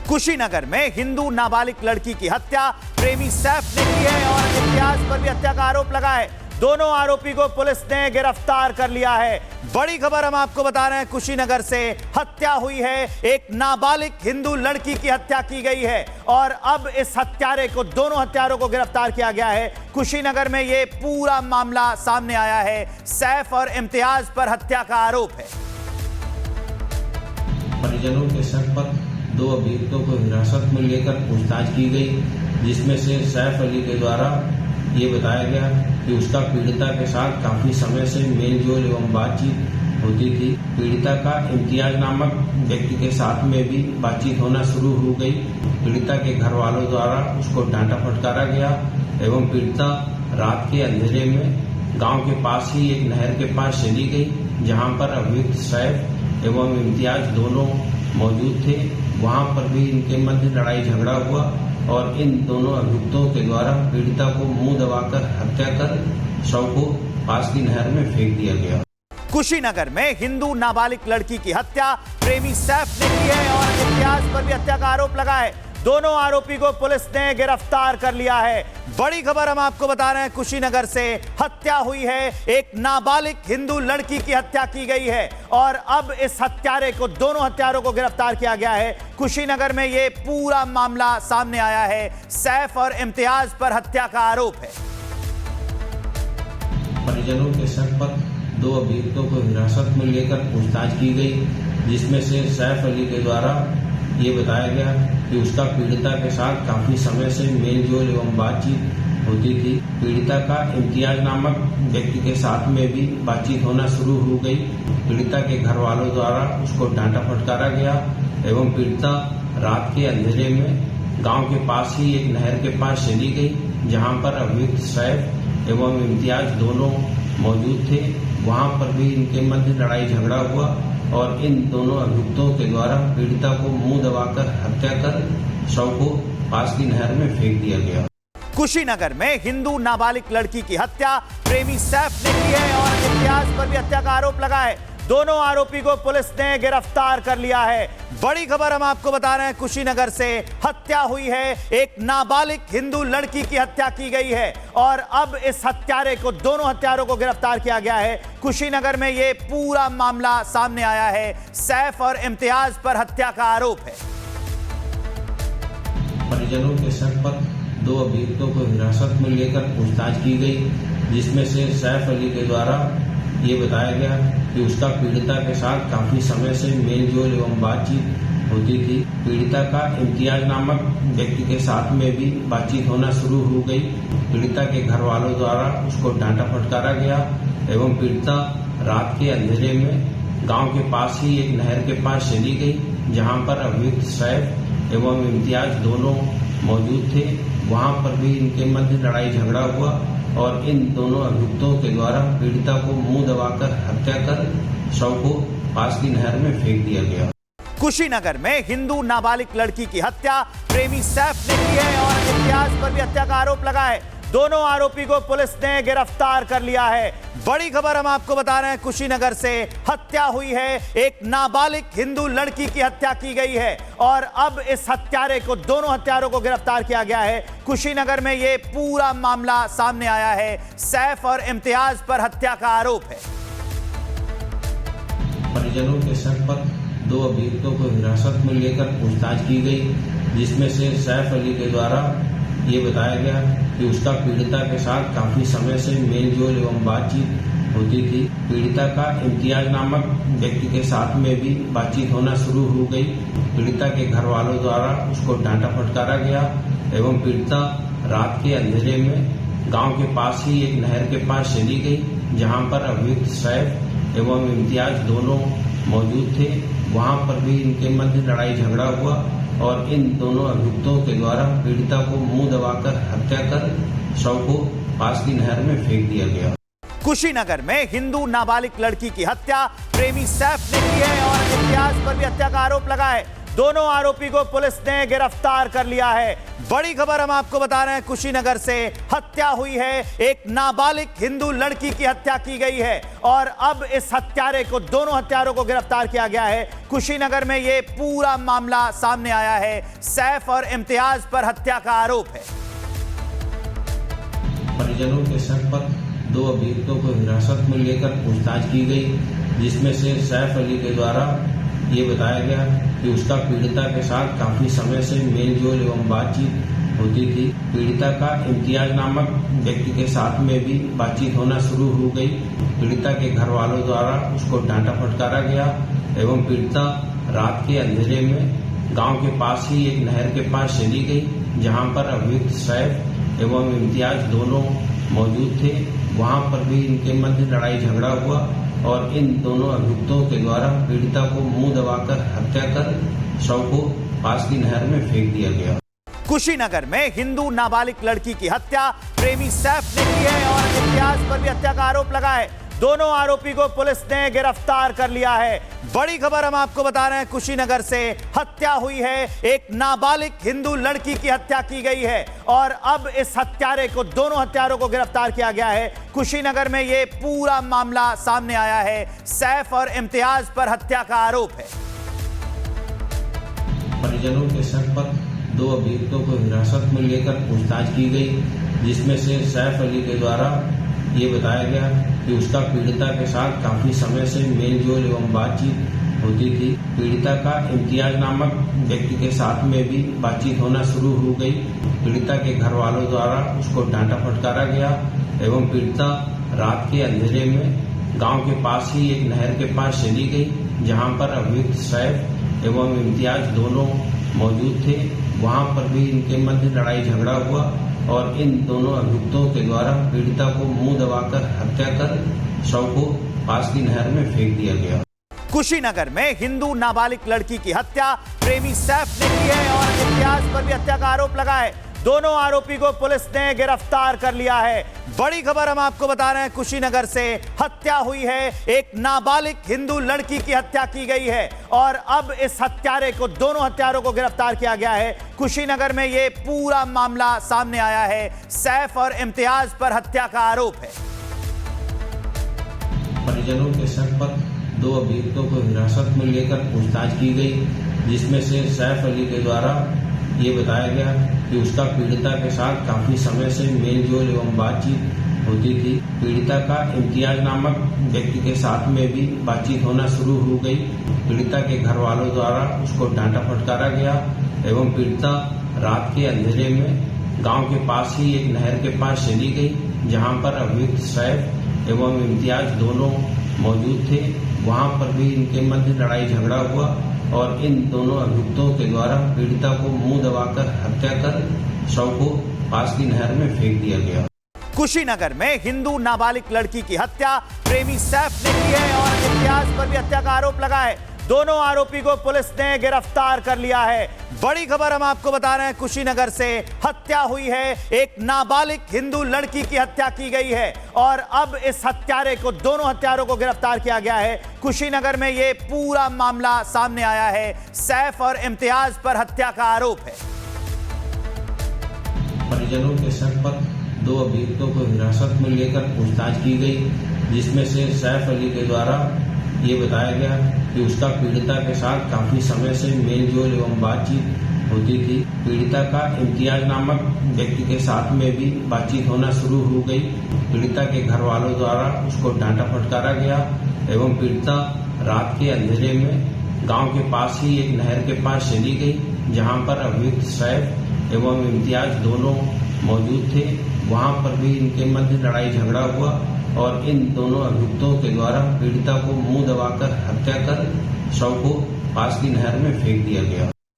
कुशीनगर में हिंदू नाबालिग लड़की की हत्या प्रेमी सैफ ने की है और इम्तियाज पर भी हत्या का आरोप लगा है। दोनों आरोपी को पुलिस ने गिरफ्तार कर लिया है। बड़ी खबर हम आपको बता रहे हैं, कुशीनगर से हत्या हुई है। एक नाबालिग हिंदू लड़की की हत्या की गई है और अब इस हत्यारे को, दोनों हत्यारों को गिरफ्तार किया गया है। कुशीनगर में यह पूरा मामला सामने आया है। सैफ और इम्तियाज पर हत्या का आरोप है। परिजनों के शक पर 2 अभियुक्तों को हिरासत में लेकर पूछताछ की गई, जिसमें से सैफ अली के द्वारा ये बताया गया कि उसका पीड़िता के साथ काफी समय से मेलजोल एवं बातचीत होती थी। पीड़िता का इम्तियाज नामक व्यक्ति के साथ में भी बातचीत होना शुरू हो गई। पीड़िता के घर वालों द्वारा उसको डांटा फटकारा गया एवं पीड़िता रात के अंधेरे में गांव के पास ही एक नहर के पास चली गई, जहां पर अभियुक्त सैफ एवं इम्तियाज दोनों मौजूद थे। वहां पर भी इनके मध्य लड़ाई झगड़ा हुआ और इन दोनों अभियुक्तों के द्वारा पीड़िता को मुंह दबाकर हत्या कर शव को पास की नहर में फेंक दिया गया। कुशीनगर में हिंदू नाबालिग लड़की की हत्या प्रेमी सैफ ने की है और इम्तियाज पर भी हत्या का आरोप लगा है। दोनों आरोपी को पुलिस ने गिरफ्तार कर लिया है। बड़ी खबर हम आपको बता रहे हैं, कुशीनगर से हत्या हुई है। एक नाबालिग हिंदू लड़की की हत्या की गई है और अब इस हत्यारे को, दोनों हत्यारों को गिरफ्तार किया गया है। कुशीनगर में यह पूरा मामला सामने आया है। सैफ और इम्तियाज पर हत्या का आरोप है। परिजनों के शक पर 2 अभियुक्तों को हिरासत में लेकर पूछताछ की गई, जिसमें से सैफ अली के द्वारा ये बताया गया कि उसका पीड़िता के साथ काफी समय से मेलजोल एवं बातचीत होती थी। पीड़िता का इम्तियाज नामक व्यक्ति के साथ में भी बातचीत होना शुरू हो गई। पीड़िता के घर वालों द्वारा उसको डांटा फटकारा गया एवं पीड़िता रात के अंधेरे में गांव के पास ही एक नहर के पास चली गई, जहां पर अभियुक्त सैफ एवं इम्तियाज दोनों मौजूद थे। वहां पर भी इनके मध्य लड़ाई झगड़ा हुआ और इन दोनों अभियुक्तों के द्वारा पीड़िता को मुंह दबाकर हत्या कर शव को पास की नहर में फेंक दिया गया। कुशीनगर में हिंदू नाबालिग लड़की की हत्या प्रेमी सैफ ने की है और इम्तियाज पर भी हत्या का आरोप लगा है। दोनों आरोपी को पुलिस ने गिरफ्तार कर लिया है। बड़ी खबर हम आपको बता रहे हैं, कुशीनगर से हत्या हुई है। एक नाबालिग हिंदू लड़की की हत्या की गई है और अब इस हत्यारे को, दोनों हत्यारों को गिरफ्तार किया गया है। कुशीनगर में यह पूरा मामला सामने आया है। सैफ और इम्तियाज पर हत्या का आरोप है। परिजनों के शक पर 2 अभियुक्तों को हिरासत में लेकर पूछताछ की गई, जिसमें से सैफ अली के द्वारा ये बताया गया कि उसका पीड़िता के साथ काफी समय से मेलजोल एवं बातचीत होती थी। पीड़िता का इम्तियाज नामक व्यक्ति के साथ में भी बातचीत होना शुरू हो गई। पीड़िता के घर वालों द्वारा उसको डांटा फटकारा गया एवं पीड़िता रात के अंधेरे में गांव के पास ही एक नहर के पास चली गई, जहां पर अभियुक्त सैफ एवं इम्तियाज दोनों मौजूद थे। वहां पर भी इनके मध्य लड़ाई झगड़ा हुआ और इन दोनों अभियुक्तों के द्वारा पीड़िता को मुंह दबाकर हत्या कर शव को पास की नहर में फेंक दिया गया। कुशीनगर में हिंदू नाबालिग लड़की की हत्या प्रेमी सैफ ने की है और इम्तियाज पर भी हत्या का आरोप लगा है। दोनों आरोपी को पुलिस ने गिरफ्तार कर लिया है। बड़ी खबर हम आपको बता रहे हैं, कुशीनगर से हत्या हुई है। एक नाबालिग हिंदू लड़की की हत्या की गई है और अब इस हत्यारे को, दोनों हत्यारों को गिरफ्तार किया गया है। कुशीनगर में यह पूरा मामला सामने आया है। सैफ और इम्तियाज पर हत्या का आरोप है। परिजनों के शक पर 2 अभियुक्तों को हिरासत में लेकर पूछताछ की गई, जिसमें से सैफ अली के द्वारा ये बताया गया कि उसका पीड़िता के साथ काफी समय से मेलजोल एवं बातचीत होती थी। पीड़िता का इम्तियाज नामक व्यक्ति के साथ में भी बातचीत होना शुरू हो गई। पीड़िता के घर वालों द्वारा उसको डांटा फटकारा गया एवं पीड़िता रात के अंधेरे में गांव के पास ही एक नहर के पास चली गई, जहां पर अभियुक्त सैफ एवं इम्तियाज दोनों मौजूद थे। वहां पर भी इनके मध्य लड़ाई झगड़ा हुआ और इन दोनों अभियुक्तों के द्वारा पीड़िता को मुंह दबाकर हत्या कर शव को पास की नहर में फेंक दिया गया। कुशीनगर में हिंदू नाबालिग लड़की की हत्या प्रेमी सैफ ने की है और इम्तियाज पर भी हत्या का आरोप लगा है। दोनों आरोपी को पुलिस ने गिरफ्तार कर लिया है। बड़ी खबर हम आपको बता रहे हैं, कुशीनगर से हत्या हुई है। एक नाबालिग हिंदू लड़की की हत्या की गई है और अब इस हत्यारे को, दोनों हत्यारों को गिरफ्तार किया गया है। कुशीनगर में यह पूरा मामला सामने आया है। सैफ और इम्तियाज पर हत्या का आरोप है। परिजनों के शक पर 2 अभियुक्तों को हिरासत में लेकर पूछताछ की गई, जिसमें से सैफ अली के द्वारा ये बताया गया कि उसका पीड़िता के साथ काफी समय से मेलजोल एवं बातचीत होती थी। पीड़िता का इम्तियाज नामक व्यक्ति के साथ में भी बातचीत होना शुरू हो गई। पीड़िता के घर वालों द्वारा उसको डांटा फटकारा गया एवं पीड़िता रात के अंधेरे में गांव के पास ही एक नहर के पास चली गई, जहां पर अभियुक्त सैफ एवं इम्तियाज दोनों मौजूद थे। वहां पर भी इनके मध्य लड़ाई झगड़ा हुआ और इन दोनों अभियुक्तों के द्वारा पीड़िता को मुंह दबाकर हत्या कर शव को पास की नहर में फेंक दिया गया। कुशीनगर में हिंदू नाबालिग लड़की की हत्या प्रेमी सैफ ने की है और इम्तियाज पर भी हत्या का आरोप लगा है। दोनों आरोपी को पुलिस ने गिरफ्तार कर लिया है। बड़ी खबर हम आपको बता रहे हैं, कुशीनगर से हत्या हुई है। एक नाबालिग हिंदू लड़की की हत्या की गई है और अब इस हत्यारे को, दोनों हत्यारों को गिरफ्तार किया गया है। कुशीनगर में यह पूरा मामला सामने आया है। सैफ और इम्तियाज पर हत्या का आरोप है। परिजनों के शक पर 2 अभियुक्तों को हिरासत में लेकर पूछताछ की गई, जिसमें से सैफ अली के द्वारा ये बताया गया कि उसका पीड़िता के साथ काफी समय से मेलजोल एवं बातचीत होती थी। पीड़िता का इम्तियाज नामक व्यक्ति के साथ में भी बातचीत होना शुरू हो गई। पीड़िता के घर वालों द्वारा उसको डांटा फटकारा गया एवं पीड़िता रात के अंधेरे में गांव के पास ही एक नहर के पास चली गई, जहां पर अभियुक्त सैफ एवं इम्तियाज दोनों मौजूद थे। वहां पर भी इनके मध्य लड़ाई झगड़ा हुआ और इन दोनों अभियुक्तों के द्वारा पीड़िता को मुंह दबाकर हत्या कर शव को पास की नहर में फेंक दिया गया। कुशीनगर में हिंदू नाबालिग लड़की की हत्या प्रेमी सैफ ने की है और इम्तियाज पर भी हत्या का आरोप लगा है। दोनों आरोपी को पुलिस ने गिरफ्तार कर लिया है। बड़ी खबर हम आपको बता रहे हैं, कुशीनगर से हत्या हुई है। एक नाबालिग हिंदू लड़की की हत्या की गई है और अब इस हत्यारे को, दोनों हत्यारों को गिरफ्तार किया गया है। कुशीनगर में यह पूरा मामला सामने आया है। सैफ और इम्तियाज पर हत्या का आरोप है। परिजनों के शक पर 2 अभियुक्तों को हिरासत में लेकर पूछताछ की गई, जिसमें से सैफ अली के द्वारा ये बताया गया कि उसका पीड़िता के साथ काफी समय से मेलजोल एवं बातचीत होती थी। पीड़िता का इम्तियाज नामक व्यक्ति के साथ में भी बातचीत होना शुरू हो गई। पीड़िता के घर वालों द्वारा उसको डांटा फटकारा गया एवं पीड़िता रात के अंधेरे में गांव के पास ही एक नहर के पास चली गई, जहां पर अभियुक्त सैफ एवं इम्तियाज दोनों मौजूद थे। वहां पर भी इनके मध्य लड़ाई झगड़ा हुआ और इन दोनों अभियुक्तों के द्वारा पीड़िता को मुंह दबाकर हत्या कर शव को पास की नहर में फेंक दिया गया। कुशीनगर में हिंदू नाबालिग लड़की की हत्या प्रेमी सैफ ने की है और इम्तियाज पर भी हत्या का आरोप लगा है। दोनों आरोपी को पुलिस ने गिरफ्तार कर लिया है। बड़ी खबर हम आपको बता रहे हैं, कुशीनगर से हत्या हुई है। एक नाबालिग हिंदू लड़की की हत्या की गई है और अब इस हत्यारे को, दोनों हत्यारों को गिरफ्तार किया गया है। कुशीनगर में यह पूरा मामला सामने आया है। सैफ और इम्तियाज पर हत्या का आरोप है। परिजनों के शक पर 2 अभियुक्तों को हिरासत में लेकर पूछताछ की गई, जिसमें से सैफ अली के द्वारा ये बताया गया कि उसका पीड़िता के साथ काफी समय से मेलजोल एवं बातचीत होती थी। पीड़िता का इम्तियाज नामक व्यक्ति के साथ में भी बातचीत होना शुरू हो गई। पीड़िता के घर वालों द्वारा उसको डांटा फटकारा गया एवं पीड़िता रात के अंधेरे में गांव के पास ही एक नहर के पास चली गई, जहां पर अभियुक्त सैफ एवं इम्तियाज दोनों मौजूद थे। वहां पर भी इनके मध्य लड़ाई झगड़ा हुआ और इन दोनों अभियुक्तों के द्वारा पीड़िता को मुंह दबाकर हत्या कर शव को पास की नहर में फेंक दिया गया।